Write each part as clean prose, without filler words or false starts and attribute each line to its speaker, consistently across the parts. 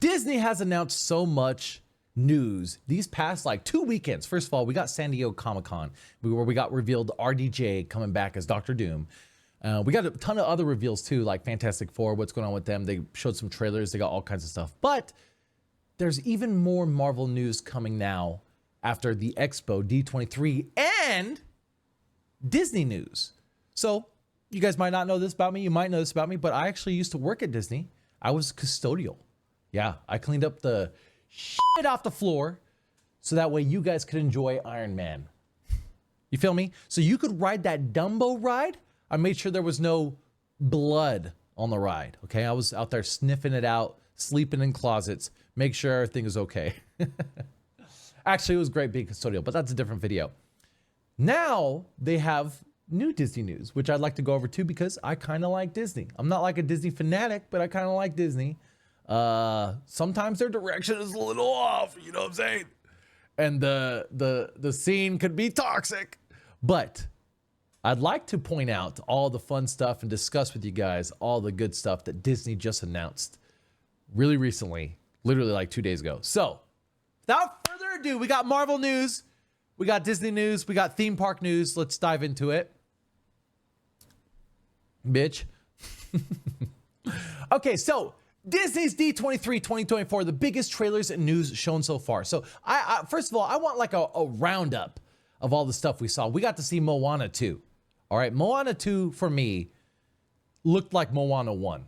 Speaker 1: Disney has announced so much news these past like 2 weekends. First of all, we got San Diego Comic-Con where we got revealed RDJ coming back as Doctor Doom. We got a ton of other reveals too, like Fantastic Four, what's going on with them. They showed some trailers, they got all kinds of stuff. But there's even more Marvel news coming now after the Expo D23 and Disney news. So you guys might not know this about me, you might know this about me, but I actually used to work at Disney. I was custodial. Yeah, I cleaned up the shit off the floor so that way you guys could enjoy Iron Man. You feel me? So you could ride that Dumbo ride. I made sure there was no blood on the ride, okay? I was out there sniffing it out, sleeping in closets, make sure everything is okay. Actually, it was great being custodial, but that's a different video. Now they have new Disney news, which I'd like to go over too because I kind of like Disney. I'm not like a Disney fanatic, but I kind of like Disney. Sometimes their direction is a little off, you know what I'm saying? And the scene could be toxic, but I'd like to point out all the fun stuff and discuss with you guys all the good stuff that Disney just announced really recently, literally like 2 days ago. So without further ado, we got Marvel news, we got Disney news, we got theme park news. Let's dive into it. Bitch. Okay, so Disney's D23 2024, the biggest trailers and news shown so far. So I first of all, I want like a roundup of all the stuff we saw. We got to see Moana 2. All right, Moana 2 for me looked like Moana 1.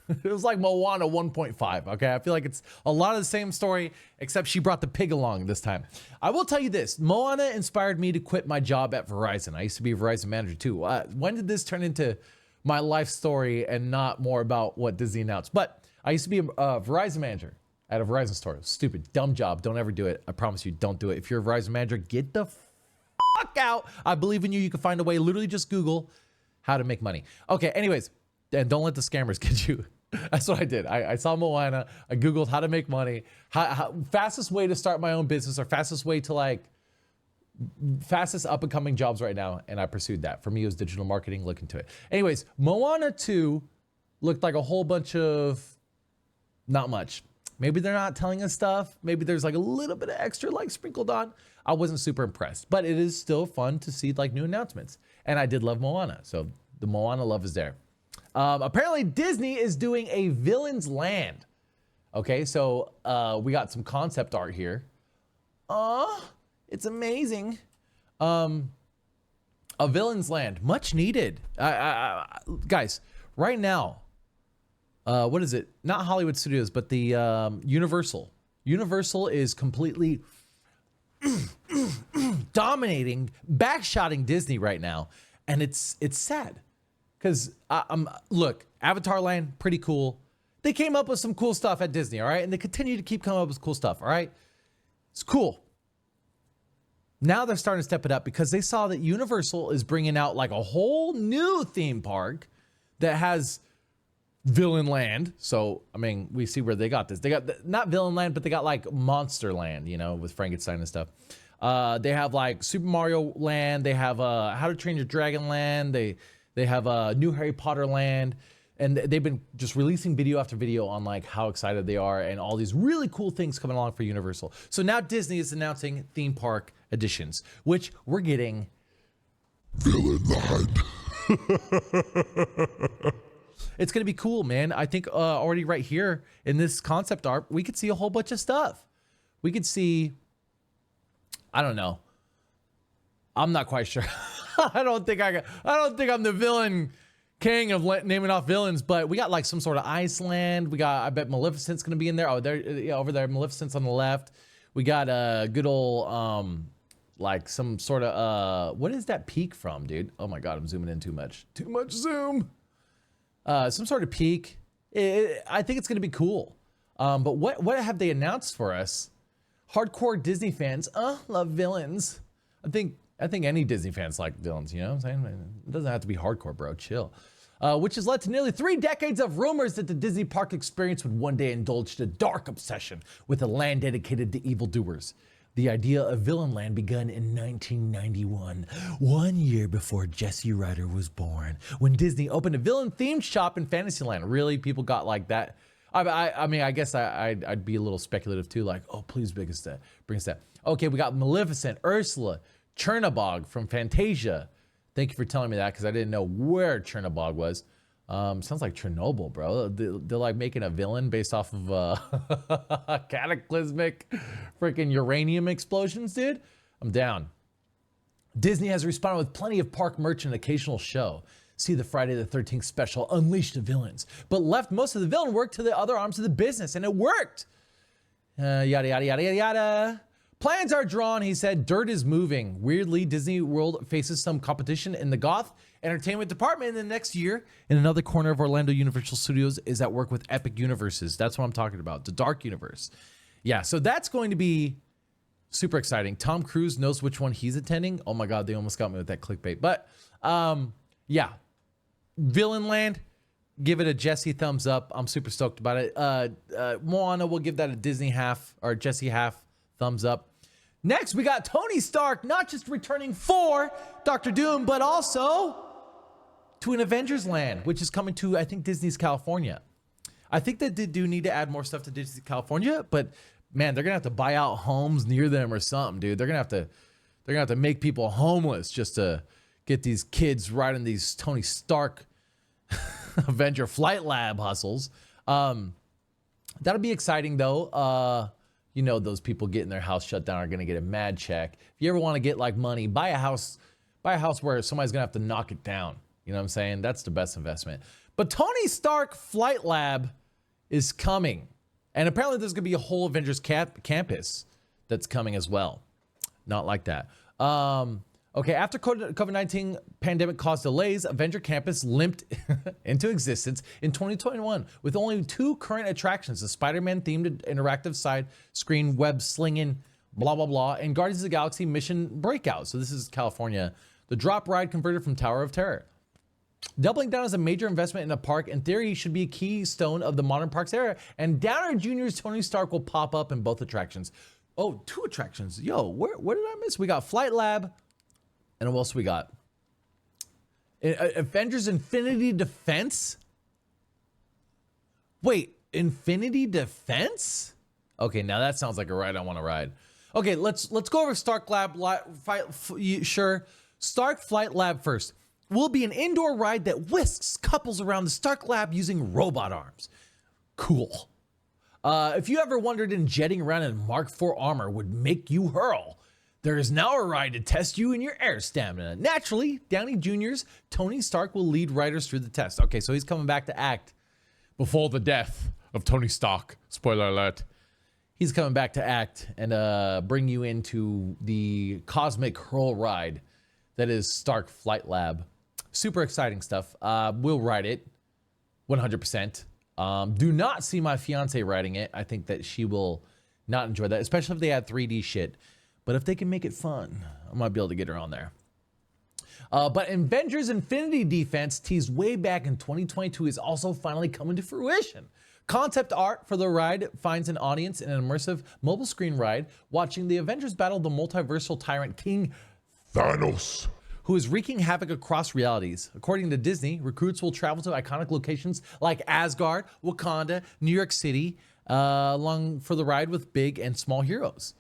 Speaker 1: It was like Moana 1.5, okay? I feel like it's a lot of the same story, except she brought the pig along this time. I will tell you this, Moana inspired me to quit my job at Verizon. I used to be a Verizon manager too. When did this turn into my life story and not more about what Disney announced? But I used to be a Verizon manager at a Verizon store. Stupid, dumb job. Don't ever do it. I promise you, don't do it. If you're a Verizon manager, get the fuck out. I believe in you. You can find a way. Literally just Google how to make money. Okay, anyways, and don't let the scammers get you. That's what I did. I saw Moana. I Googled how to make money. Fastest way to start my own business, or fastest way to like, fastest up and coming jobs right now. And I pursued that. For me, it was digital marketing. Look into it. Anyways, Moana 2 looked like a whole bunch of not much. Maybe they're not telling us stuff. Maybe there's like a little bit of extra like sprinkled on. I wasn't super impressed, but it is still fun to see like new announcements. And I did love Moana. So the Moana love is there. Apparently Disney is doing a Villain's Land. Okay, so we got some concept art here. It's amazing. A Villain's Land, much needed. Guys, right now, what is it? Not Hollywood Studios, but the Universal. Universal is completely dominating, backshotting Disney right now, and it's sad. Because look, Avatar Land, pretty cool. They came up with some cool stuff at Disney, all right? And they continue to keep coming up with cool stuff, all right? It's cool. Now they're starting to step it up because they saw that Universal is bringing out like a whole new theme park that has Villain Land. So, I mean, we see where they got this. They got, not Villain Land, but they got like Monster Land, you know, with Frankenstein and stuff. They have like Super Mario Land. They have How to Train Your Dragon Land. They have a new Harry Potter Land, and they've been just releasing video after video on like how excited they are and all these really cool things coming along for Universal. So now Disney is announcing theme park editions, which we're getting Villain Land. It's gonna be cool, man. I think already right here in this concept art, we could see a whole bunch of stuff. We could see, I don't know. I'm not quite sure. I don't think I'm the villain king of naming off villains, but we got like some sort of Iceland. We got, I bet Maleficent's gonna be in there. Oh, there, yeah, over there, Maleficent's on the left. We got a good old like some sort of what is that peak from, dude? Oh my god, I'm zooming in too much. Too much zoom. Some sort of peak. I think it's gonna be cool. But what have they announced for us? Hardcore Disney fans, love villains. I think any Disney fans like villains, you know what I'm saying? It doesn't have to be hardcore, bro, chill. Which has led to nearly 3 decades of rumors that the Disney park experience would one day indulge a dark obsession with a land dedicated to evildoers. The idea of Villain Land began in 1991, 1 year before Jesse Ryder was born, when Disney opened a villain-themed shop in Fantasyland. Really, people got like that I mean, I guess I'd be a little speculative too, like, oh, please bring us that. Okay, we got Maleficent, Ursula, Chernabog from Fantasia. Thank you for telling me that because I didn't know where Chernabog was. Sounds like Chernobyl, bro. They're like making a villain based off of cataclysmic freaking uranium explosions, dude. I'm down. Disney has responded with plenty of park merch and occasional show. See the Friday the 13th special, Unleash the Villains, but left most of the villain work to the other arms of the business, and it worked. Yada, yada, yada, yada, yada. Plans are drawn, he said. Dirt is moving. Weirdly, Disney World faces some competition in the goth entertainment department in the next year. In another corner of Orlando, Universal Studios is at work with Epic Universes. That's what I'm talking about, the Dark Universe. Yeah, so that's going to be super exciting. Tom Cruise knows which one he's attending. Oh my God, they almost got me with that clickbait. But yeah, Villain Land, give it a Jesse thumbs up. I'm super stoked about it. Moana, we'll give that a Disney half or Jesse half thumbs up. Next, we got Tony Stark, not just returning for Doctor Doom, but also to an Avengers Land, which is coming to, I think, Disney's California. I think that they do need to add more stuff to Disney California, but man, they're gonna have to buy out homes near them or something, dude. They're gonna have to make people homeless just to get these kids riding these Tony Stark Avenger Flight Lab hustles. That'll be exciting though. You know, those people getting their house shut down are going to get a mad check. If you ever want to get like money, buy a house where somebody's going to have to knock it down. You know what I'm saying? That's the best investment. But Tony Stark Flight Lab is coming. And apparently there's going to be a whole Avengers campus that's coming as well. Not like that. Okay, after COVID-19 pandemic caused delays, Avenger Campus limped into existence in 2021 with only 2 current attractions, a Spider-Man themed interactive side screen web slinging blah blah blah and Guardians of the Galaxy Mission Breakout. So this is California. The drop ride converted from Tower of Terror. Doubling down as a major investment in a park, in theory, should be a keystone of the modern parks era, and Downer Jr.'s Tony Stark will pop up in both attractions. Oh, 2 attractions. Yo, what did I miss? We got Flight Lab. And what else we got? Avengers Infinity Defense? Wait, Infinity Defense? Okay, now that sounds like a ride I want to ride. Okay, let's go over Stark Stark Flight Lab first. Will be an indoor ride that whisks couples around the Stark Lab using robot arms. Cool. If you ever wondered if jetting around in Mark IV armor would make you hurl, there is now a ride to test you in your air stamina. Naturally, Downey Jr.'s Tony Stark will lead riders through the test. Okay, so he's coming back to act before the death of Tony Stark. Spoiler alert. He's coming back to act and bring you into the cosmic hurl ride that is Stark Flight Lab. Super exciting stuff. We'll ride it 100%. Do not see my fiance riding it. I think that she will not enjoy that, especially if they add 3D shit. But if they can make it fun, I might be able to get her on there. But Avengers Infinity Defense, teased way back in 2022, is also finally coming to fruition. Concept art for the ride finds an audience in an immersive mobile screen ride, watching the Avengers battle the multiversal tyrant King Thanos, who is wreaking havoc across realities. According to Disney, recruits will travel to iconic locations like Asgard, Wakanda, New York City, along for the ride with big and small heroes.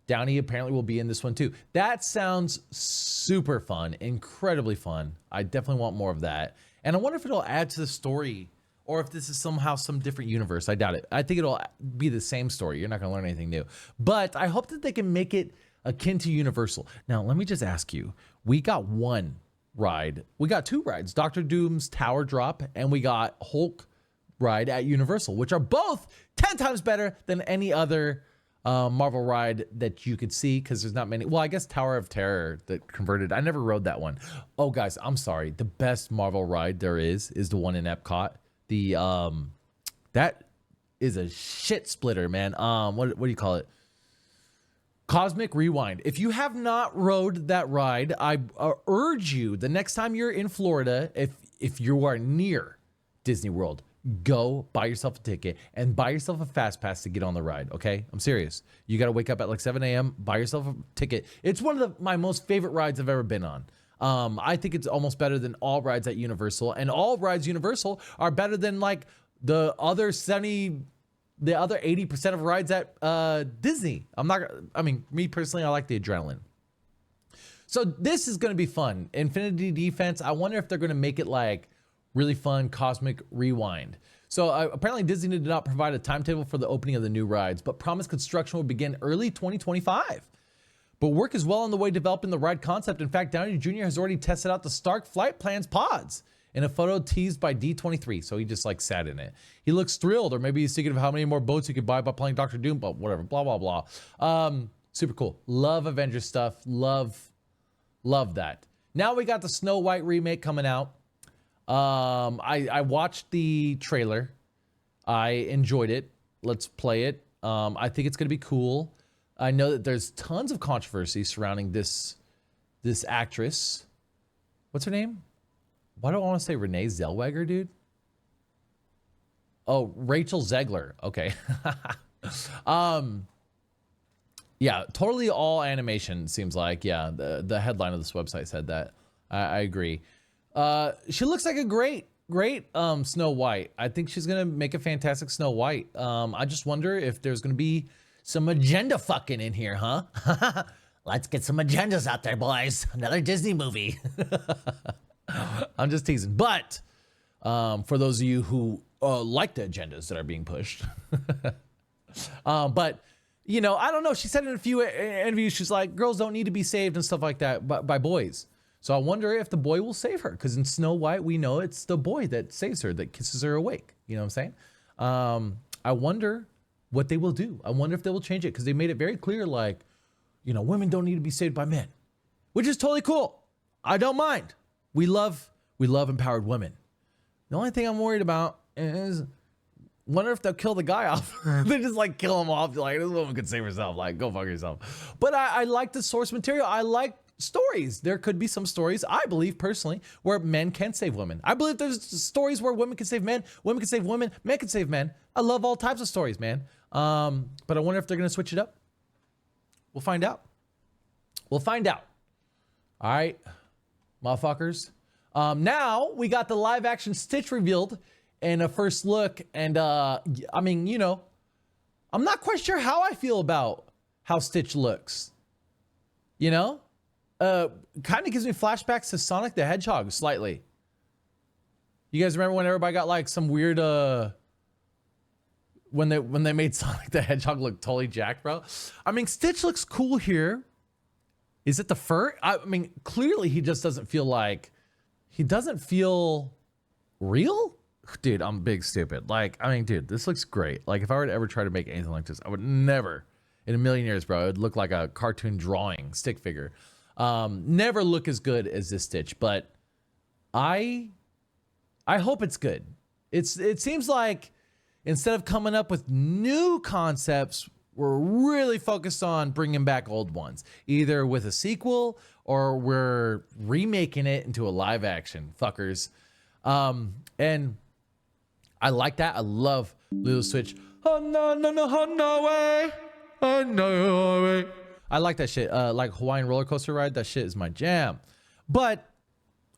Speaker 1: Downey apparently will be in this one too. That sounds super fun, incredibly fun. I definitely want more of that. And I wonder if it'll add to the story or if this is somehow some different universe. I doubt it. I think it'll be the same story. You're not gonna learn anything new. But I hope that they can make it akin to Universal. Now, let me just ask you, we got 1 ride. We got 2 rides, Doctor Doom's Tower Drop, and we got Hulk ride at Universal, which are both 10 times better than any other Marvel ride that you could see, because there's not many. Well, I guess Tower of Terror that converted. I never rode that one. Oh, guys, I'm sorry. The best Marvel ride there is the one in Epcot. The that is a shit splitter, man. What do you call it? Cosmic Rewind. If you have not rode that ride, I urge you, the next time you're in Florida, if you are near Disney World, go buy yourself a ticket and buy yourself a fast pass to get on the ride. Okay, I'm serious. You got to wake up at like 7 a.m. buy yourself a ticket. It's one of my most favorite rides I've ever been on. I think it's almost better than all rides at Universal, and all rides Universal are better than like the other 80% of rides at Disney. I mean, me personally, I like the adrenaline. So this is going to be fun. Infinity Defense, I wonder if they're going to make it like really fun Cosmic Rewind. So apparently Disney did not provide a timetable for the opening of the new rides, but promised construction will begin early 2025. But work is well on the way developing the ride concept. In fact, Downey Jr. has already tested out the Stark Flight Plans pods in a photo teased by D23. So he just like sat in it. He looks thrilled, or maybe he's thinking of how many more boats he could buy by playing Doctor Doom, but whatever, blah, blah, blah. Super cool. Love Avengers stuff. Love that. Now we got the Snow White remake coming out. I watched the trailer. I enjoyed it. Let's play it. I think it's going to be cool. I know that there's tons of controversy surrounding this actress. What's her name? Why do I want to say Renee Zellweger, dude? Oh, Rachel Zegler. Okay. Yeah, totally all animation, seems like. Yeah, the headline of this website said that. I agree. She looks like a great Snow White. I think she's gonna make a fantastic Snow White. I just wonder if there's gonna be some agenda fucking in here, huh? Let's get some agendas out there, boys. Another Disney movie. I'm just teasing. But for those of you who like the agendas that are being pushed. But, you know, I don't know. She said in a few interviews, she's like, girls don't need to be saved and stuff like that by boys. So I wonder if the boy will save her. Because in Snow White, we know it's the boy that saves her, that kisses her awake. You know what I'm saying? I wonder what they will do. I wonder if they will change it. Because they made it very clear, like, you know, women don't need to be saved by men. Which is totally cool. I don't mind. We love empowered women. The only thing I'm worried about is wonder if they'll kill the guy off. They just like kill him off. Like, this woman could save herself. Like, go fuck yourself. But I like the source material. I like stories. There could be some stories, I believe personally, where men can save women. I believe there's stories where women can save men, women can save women, men can save men. I love all types of stories, man. But I wonder if they're going to switch it up. We'll find out. We'll find out. All right, motherfuckers. Now we got the live action Stitch revealed in a first look. And I mean, you know, I'm not quite sure how I feel about how Stitch looks. You know, kind of gives me flashbacks to Sonic the Hedgehog slightly. You guys remember when everybody got like some weird, when they made Sonic the Hedgehog look totally jacked, bro? I mean, Stitch looks cool here. Is it the fur? I mean, clearly he just doesn't feel like, he doesn't feel real? Dude, I'm big stupid. Like, I mean, dude, this looks great. Like, if I were to ever try to make anything like this, I would never, in a million years, bro, it would look like a cartoon drawing stick figure. Never look as good as this Stitch, but I hope it's good. It seems like instead of coming up with new concepts, we're really focused on bringing back old ones, either with a sequel or we're remaking it into a live action, fuckers. And I like that. I love Little Switch. Oh, no, no, no, oh, no way. Oh, no way. I like that shit. Like Hawaiian roller coaster ride. That shit is my jam. But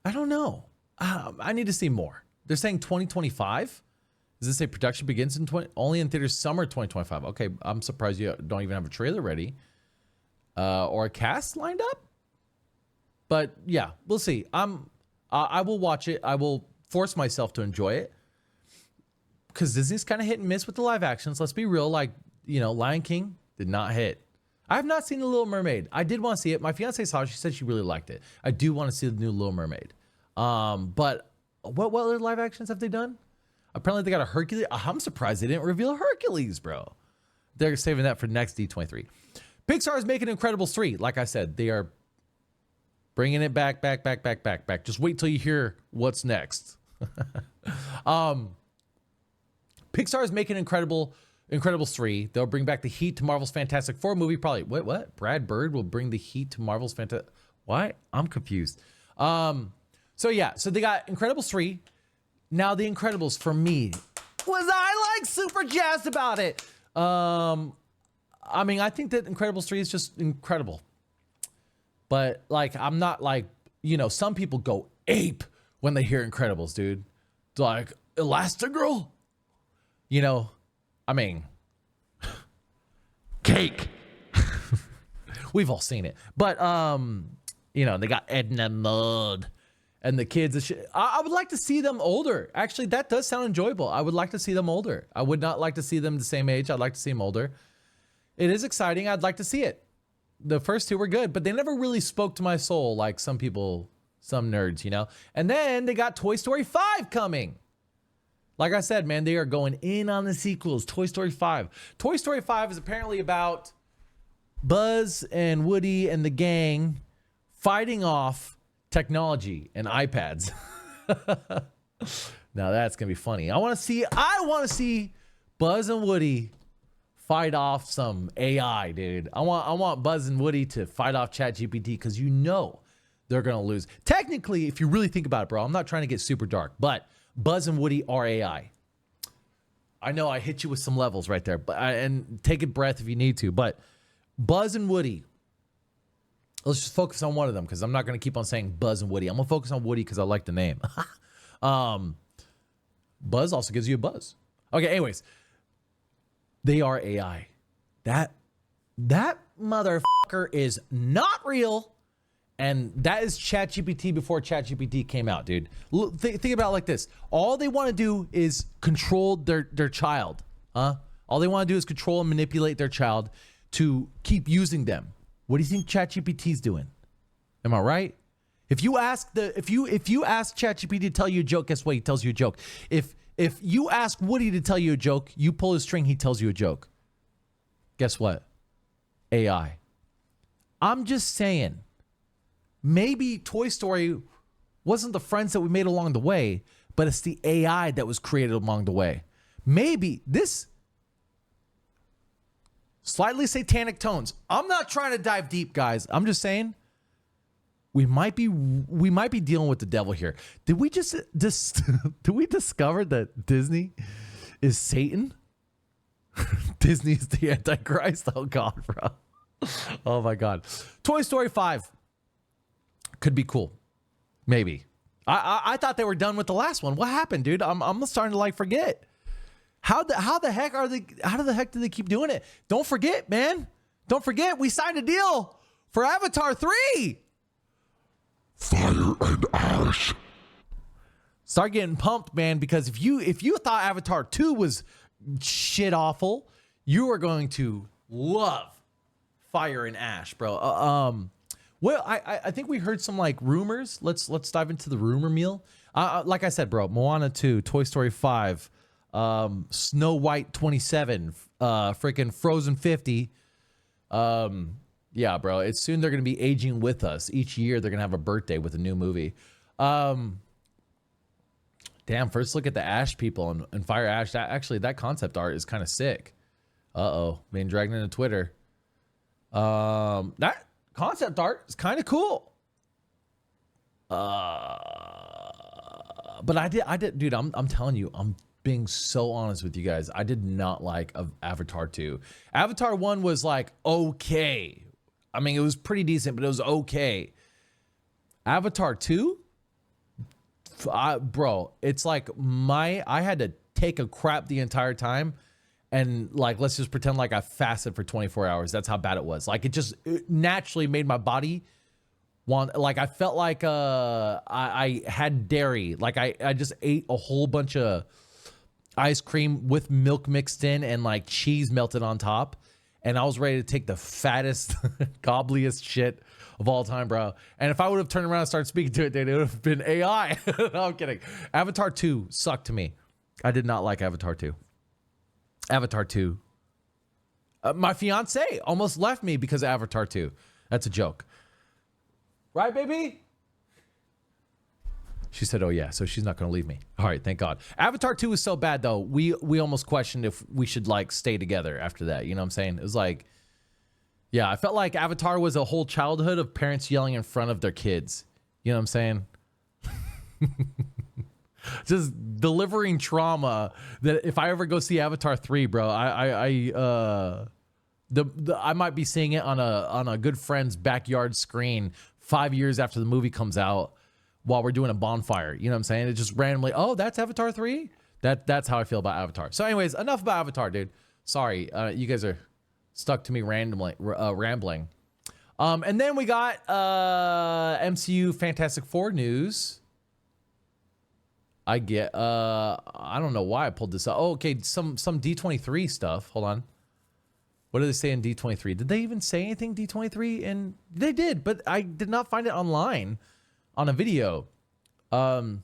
Speaker 1: I don't know. I need to see more. They're saying 2025. Does this say production begins in only in theaters summer 2025? Okay, I'm surprised you don't even have a trailer ready or a cast lined up. But yeah, we'll see. I will watch it. I will force myself to enjoy it because Disney's kind of hit and miss with the live actions. Let's be real. Like, you know, Lion King did not hit. I have not seen The Little Mermaid. I did want to see it. My fiance saw it. She said she really liked it. I do want to see the new Little Mermaid. But what other live actions have they done? Apparently they got a Hercules. I'm surprised they didn't reveal Hercules, bro. They're saving that for next D23. Pixar is making Incredibles 3. Like I said, they are bringing it back. Just wait till you hear what's next. Pixar is making Incredibles 3. They'll bring back the heat to Marvel's Fantastic Four movie. Probably, what? Brad Bird will bring the heat to Marvel's Fantastic... What? I'm confused. So yeah, so they got Incredibles 3. Now the Incredibles, for me, was I like super jazzed about it. I mean, I think that Incredibles 3 is just incredible. But like, I'm not like, you know, some people go ape when they hear Incredibles, dude. Like, Elastigirl? You know, I mean, cake. We've all seen it. But, you know, they got Edna Mode and the kids. And shit. I would like to see them older. Actually, that does sound enjoyable. I would like to see them older. I would not like to see them the same age. I'd like to see them older. It is exciting. I'd like to see it. The first two were good, but they never really spoke to my soul like some people, some nerds, you know? And then they got Toy Story 5 coming. Like I said, man, they are going in on the sequels. Toy Story 5. Toy Story 5 is apparently about Buzz and Woody and the gang fighting off technology and iPads. Now that's gonna be funny. I want to see Buzz and Woody fight off some AI, dude. I want Buzz and Woody to fight off ChatGPT because you know they're gonna lose. Technically, if you really think about it, bro, I'm not trying to get super dark, but Buzz and Woody are AI. I know I hit you with some levels right there, but and take a breath if you need to, but Buzz and Woody. Let's just focus on one of them because I'm not going to keep on saying Buzz and Woody. I'm going to focus on Woody because I like the name. Buzz also gives you a buzz. Okay, anyways. They are AI. That motherfucker is not real. And that is ChatGPT before ChatGPT came out, dude. Think about it like this. All they want to do is control their child. All they want to do is control and manipulate their child to keep using them. What do you think ChatGPT's doing? Am I right? If you ask ChatGPT to tell you a joke, guess what? He tells you a joke. If you ask Woody to tell you a joke, you pull his string, he tells you a joke. Guess what? AI. I'm just saying, maybe Toy Story wasn't the friends that we made along the way, but it's the AI that was created along the way. Maybe this slightly satanic tones. I'm not trying to dive deep, guys. I'm just saying we might be dealing with the devil here. Did we just did we discover that Disney is Satan? Disney is the Antichrist. Oh God, bro. Oh my God. Toy Story 5 could be cool. Maybe. I thought they were done with the last one. What happened, dude? I'm starting to like forget. How the heck do they keep doing it? Don't forget, man. Don't forget, we signed a deal for Avatar 3.
Speaker 2: Fire and ash.
Speaker 1: Start getting pumped, man, because if you thought Avatar 2 was shit awful, you are going to love Fire and Ash, bro. Well, I think we heard some like rumors. Let's dive into the rumor meal. Like I said, bro, Moana 2, Toy Story 5, Snow White 27, freaking Frozen 50. Yeah, bro, it's soon they're going to be aging with us. Each year they're going to have a birthday with a new movie. Damn, first look at the Ash people and Fire Ash. That concept art is kind of sick. Uh-oh, being dragged into Twitter. That concept art is kind of cool. But I did, dude, I'm telling you, I'm being so honest with you guys. I did not like Avatar 2. Avatar 1 was like, okay. I mean, it was pretty decent, but it was okay. Avatar 2, bro, it's like I had to take a crap the entire time. And like, let's just pretend like I fasted for 24 hours. That's how bad it was. Like it naturally made my body want, like I felt like I had dairy. Like I just ate a whole bunch of ice cream with milk mixed in and like cheese melted on top. And I was ready to take the fattest, gobbliest shit of all time, bro. And if I would have turned around and started speaking to it, dude, it would have been AI. No, I'm kidding. Avatar 2 sucked to me. I did not like Avatar 2. Avatar 2. My fiance almost left me because of Avatar 2. That's a joke. Right, baby? She said, oh, yeah, so she's not going to leave me. All right, thank God. Avatar 2 was so bad, though. We almost questioned if we should, like, stay together after that. You know what I'm saying? It was like, yeah, I felt like Avatar was a whole childhood of parents yelling in front of their kids. You know what I'm saying? Just delivering trauma that if I ever go see Avatar 3, bro, I might be seeing it on a good friend's backyard screen 5 years after the movie comes out while we're doing a bonfire. You know what I'm saying? It just randomly, oh, that's Avatar 3? That's how I feel about Avatar. So anyways, enough about Avatar, dude. Sorry, you guys are stuck to me randomly rambling. And then we got MCU Fantastic Four news. I don't know why I pulled this up. Oh, okay, some D23 stuff. Hold on. What did they say in D23? Did they even say anything D23? And they did, but I did not find it online on a video. Hold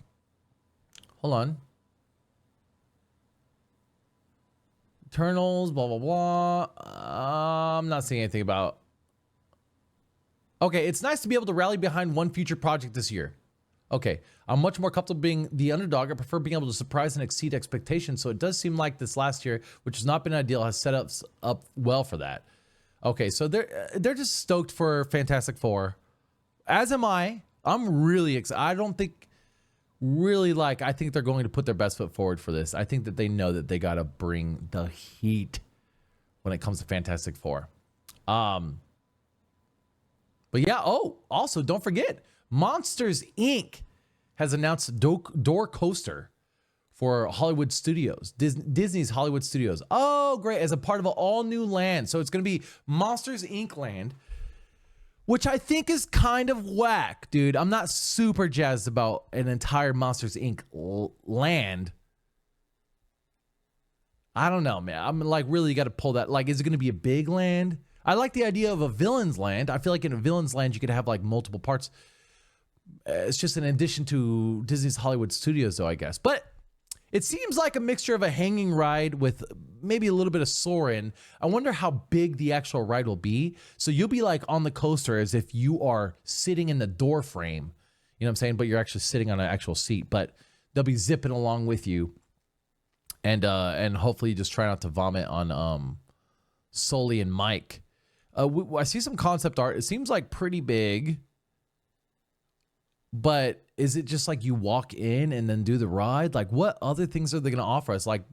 Speaker 1: on. Eternals, blah, blah, blah. I'm not seeing anything about. Okay, it's nice to be able to rally behind one future project this year. Okay, I'm much more comfortable being the underdog. I prefer being able to surprise and exceed expectations. So it does seem like this last year, which has not been ideal, has set up well for that. Okay, so they're just stoked for Fantastic Four, as am I. I'm really excited. I don't think I think they're going to put their best foot forward for this. I think that they know that they got to bring the heat when it comes to Fantastic Four. But yeah. Oh, also don't forget. Monsters Inc. has announced a door coaster for Hollywood Studios, Disney's Hollywood Studios. Oh, great. As a part of an all new land. So it's going to be Monsters Inc. land, which I think is kind of whack, dude. I'm not super jazzed about an entire Monsters Inc. land. I don't know, man. I'm like, really, you got to pull that. Like, is it going to be a big land? I like the idea of a villain's land. I feel like in a villain's land, you could have like multiple parts. It's just an addition to Disney's Hollywood Studios, though, I guess. But it seems like a mixture of a hanging ride with maybe a little bit of soaring. I wonder how big the actual ride will be. So you'll be like on the coaster as if you are sitting in the door frame. You know what I'm saying? But you're actually sitting on an actual seat. But they'll be zipping along with you. And hopefully you just try not to vomit on Sully and Mike. I see some concept art. It seems like pretty big. But is it just like you walk in and then do the ride? Like, what other things are they going to offer us? Like,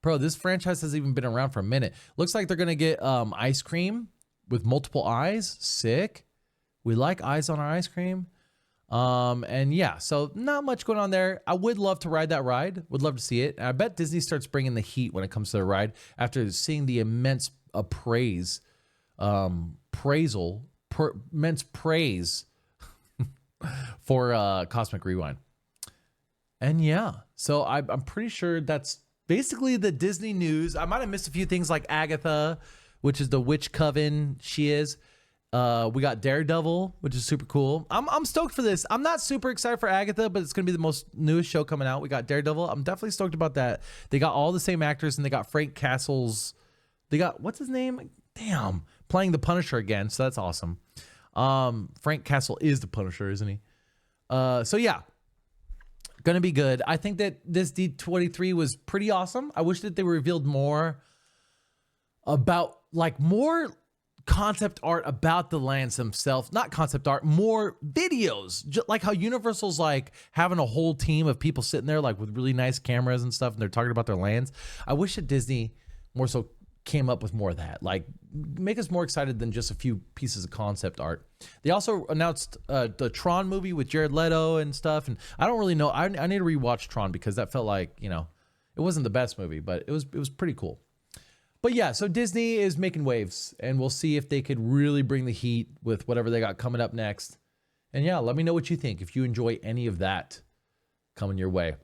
Speaker 1: bro, this franchise has even been around for a minute. Looks like they're going to get ice cream with multiple eyes. Sick. We like eyes on our ice cream. And yeah, so not much going on there. I would love to ride that ride. Would love to see it. And I bet Disney starts bringing the heat when it comes to the ride after seeing the immense praise for Cosmic Rewind. And yeah, so I'm pretty sure that's basically the Disney news. I might have missed a few things like Agatha, which is the witch coven she is. We got Daredevil, which is super cool. I'm stoked for this. I'm not super excited for Agatha, but it's going to be the most newest show coming out. We got Daredevil. I'm definitely stoked about that. They got all the same actors, and they got Frank Castle's. They got, what's his name? Damn, playing the Punisher again. So that's awesome. Frank Castle is the Punisher, isn't he? So yeah, gonna be good. I think that this D23 was pretty awesome. I wish that they revealed more about, like, more concept art about the lands themselves. Not concept art, more videos. Just like how Universal's like having a whole team of people sitting there like with really nice cameras and stuff, and they're talking about their lands. I wish that Disney more so came up with more of that. Like, make us more excited than just a few pieces of concept art. They also announced the Tron movie with Jared Leto and stuff. And I don't really know. I need to rewatch Tron because that felt like, you know, it wasn't the best movie, but it was pretty cool. But yeah, so Disney is making waves, and we'll see if they could really bring the heat with whatever they got coming up next. And yeah, let me know what you think if you enjoy any of that coming your way.